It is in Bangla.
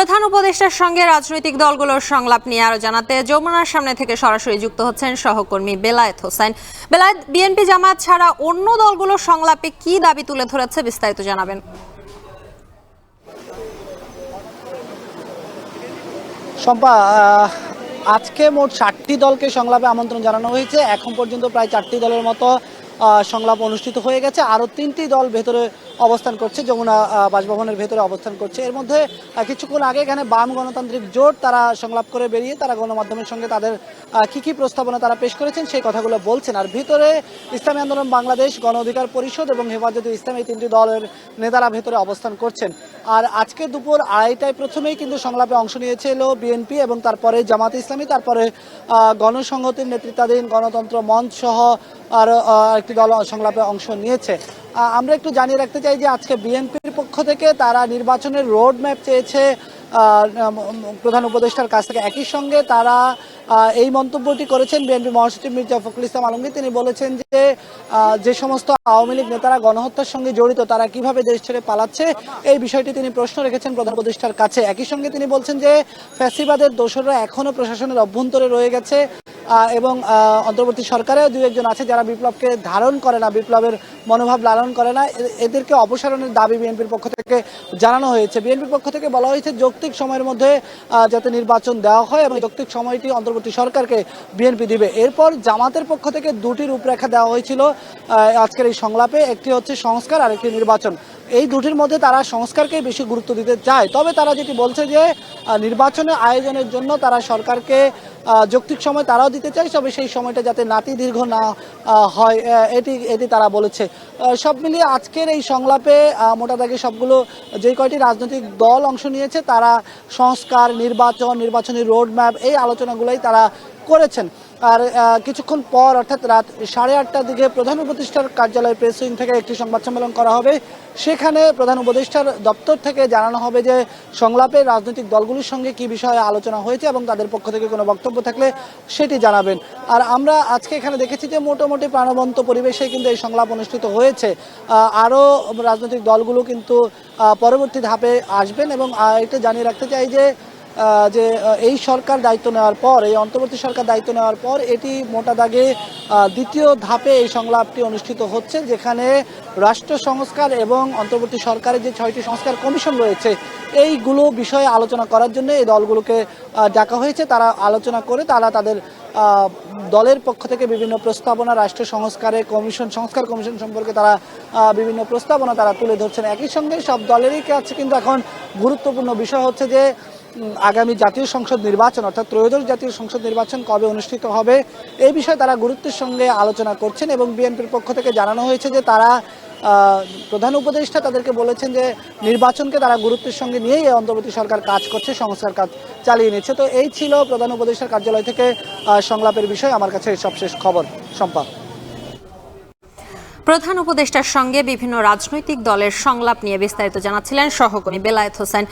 প্রধান উপদেষ্টার সঙ্গে রাজনৈতিক দলগুলোর সংলাপ নিয়ে আরো জানাতে যমুনার সামনে থেকে সরাসরি যুক্ত হচ্ছেন সহকর্মী বেলায়েত হোসেন। বেলায়েত, বিএনপি জামায়াত ছাড়া অন্য দলগুলোর সংলাপে কি দাবি তুলে ধরেছে, বিস্তারিত জানাবেন। শম্পা, আজকে মোট 4টি দলকে সংলাপে আমন্ত্রণ জানানো হয়েছে। এখন পর্যন্ত প্রায় 4টি দলের মতো সংলাপ অনুষ্ঠিত হয়ে গেছে। আরও 3টি দল ভেতরে অবস্থান করছে, যমুনা বাসভবনের ভেতরে অবস্থান করছে। এর মধ্যে কিছুক্ষণ আগে এখানে বাম গণতান্ত্রিক জোট তারা সংলাপ করে বেরিয়ে তারা গণমাধ্যমের সঙ্গে তাদের কি প্রস্তাবনা তারা পেশ করেছেন সেই কথাগুলো বলছেন। আর ভিতরে ইসলামী আন্দোলন বাংলাদেশ, গণ অধিকার পরিষদ এবং হেফাজতে ইসলাম, এই 3টি দলের নেতারা ভেতরে অবস্থান করছেন। আর আজকে দুপুর 2:30টায় প্রথমেই কিন্তু সংলাপে অংশ নিয়েছিল বিএনপি এবং তারপরে জামাতে ইসলামী, তারপরে গণসংহতির নেতৃত্বাধীন গণতন্ত্র মঞ্চ সহ আর একটি দল সংলাপে অংশ নিয়েছে। আমরা একটু জানিয়ে রাখতে চাই যে আজকে বিএনপির পক্ষ থেকে তারা নির্বাচনের রোড ম্যাপ চেয়েছে প্রধান উপদেষ্টার কাছ থেকে। একই সঙ্গে তারা এই মন্তব্যটি করেছেন বিএনপি মহাসচিব মির্জা ফখরুল ইসলাম আলমগীর। তিনি বলেছেন যে সমস্ত আওয়ামী লীগ নেতারা গণহত্যার সঙ্গে জড়িত তারা কিভাবে দেশ ছেড়ে পালাচ্ছে, এই বিষয়টি তিনি প্রশ্ন রেখেছেন প্রধান উপদেষ্টার কাছে। একই সঙ্গে তিনি বলছেন যে ফ্যাসিবাদের দোসররা এখনো প্রশাসনের অভ্যন্তরে রয়ে গেছে এবং অন্তর্বর্তী সরকারেও 2-1 জন আছে যারা বিপ্লবকে ধারণ করে না, বিপ্লবের মনোভাব লালন করে না। এদেরকে অপসারণের দাবি বিএনপির পক্ষ থেকে জানানো হয়েছে। বিএনপির পক্ষ থেকে বলা হয়েছে যৌক্তিক সময়ের মধ্যে যাতে নির্বাচন দেওয়া হয় এবং যৌক্তিক সময়টি অন্তর্বর্তী সরকারকে বিএনপি দিবে। এরপর জামাতের পক্ষ থেকে 2টি রূপরেখা দেওয়া হয়েছিল আজকের এই সংলাপে। একটি হচ্ছে সংস্কার আর একটি নির্বাচন। এই দুটির মধ্যে তারা সংস্কারকেই বেশি গুরুত্ব দিতে চায়। তবে তারা যেটি বলছে যে নির্বাচনের আয়োজনের জন্য তারা সরকারকে যৌক্তিক সময় তারাও দিতে চায়, তবে সেই সময়টা যাতে নাতি দীর্ঘ না হয় এটি তারা বলেছে। সব মিলিয়ে আজকের এই সংলাপে মোটা দাগে সবগুলো যে কয়টি রাজনৈতিক দল অংশ নিয়েছে তারা সংস্কার, নির্বাচনী রোড ম্যাপ এই আলোচনাগুলোই তারা করেছেন। আর কিছুক্ষণ পর অর্থাৎ রাত 8:30টার দিকে প্রধান উপদেষ্টার কার্যালয় প্রেস উইং থেকে একটি সংবাদ সম্মেলন করা হবে। সেখানে প্রধান উপদেষ্টার দপ্তর থেকে জানানো হবে যে সংলাপে রাজনৈতিক দলগুলির সঙ্গে কি বিষয়ে আলোচনা হয়েছে এবং তাদের পক্ষ থেকে কোনো বক্তব্য থাকলে সেটি জানাবেন। আর আমরা আজকে এখানে দেখেছি যে মোটামুটি প্রাণবন্ত পরিবেশে কিন্তু এই সংলাপ অনুষ্ঠিত হয়েছে। আরও রাজনৈতিক দলগুলো কিন্তু পরবর্তী ধাপে আসবেন এবং এটা জানিয়ে রাখতে চাই যে এই সরকার দায়িত্ব নেওয়ার পর, এই অন্তর্বর্তী সরকার দায়িত্ব নেওয়ার পর এটি মোটা দাগে দ্বিতীয় ধাপে এই সংলাপটি অনুষ্ঠিত হচ্ছে, যেখানে রাষ্ট্র সংস্কার এবং অন্তর্বর্তী সরকারের যে 6টি সংস্কার কমিশন রয়েছে এইগুলো বিষয়ে আলোচনা করার জন্য এই দলগুলোকে ডাকা হয়েছে। তারা আলোচনা করে তারা তাদের দলের পক্ষ থেকে বিভিন্ন প্রস্তাবনা, রাষ্ট্র সংস্কার কমিশন সম্পর্কে তারা বিভিন্ন প্রস্তাবনা তারা তুলে ধরছেন। একই সঙ্গে সব দলেরই কাছে কিন্তু এখন গুরুত্বপূর্ণ বিষয় হচ্ছে যে আগামী জাতীয় সংসদ নির্বাচন অর্থাৎ ত্রয়োদশ জাতীয় সংসদ নির্বাচন কবে অনুষ্ঠিত হবে এই বিষয়ে তারা গুরুত্বের সঙ্গে আলোচনা করছেন। এবং বিএনপির পক্ষ থেকে জানানো হয়েছে যে তারা প্রধান উপদেষ্টা তাদেরকে বলেছেন যে নির্বাচনকে তারা গুরুত্বের সঙ্গে নিয়েই অন্তর্বর্তী সরকার কাজ করছে, সংস্কার কাজ চালিয়ে নিচ্ছে। তো এই ছিল প্রধান উপদেষ্টার কার্যালয় থেকে সংলাপের বিষয়। আমার কাছে সবশেষ খবর। শম্পা, প্রধান উপদেষ্টার সঙ্গে বিভিন্ন রাজনৈতিক দলের সংলাপ নিয়ে বিস্তারিত জানাচ্ছিলেন সহকর্মী বেলায়েত হোসেন।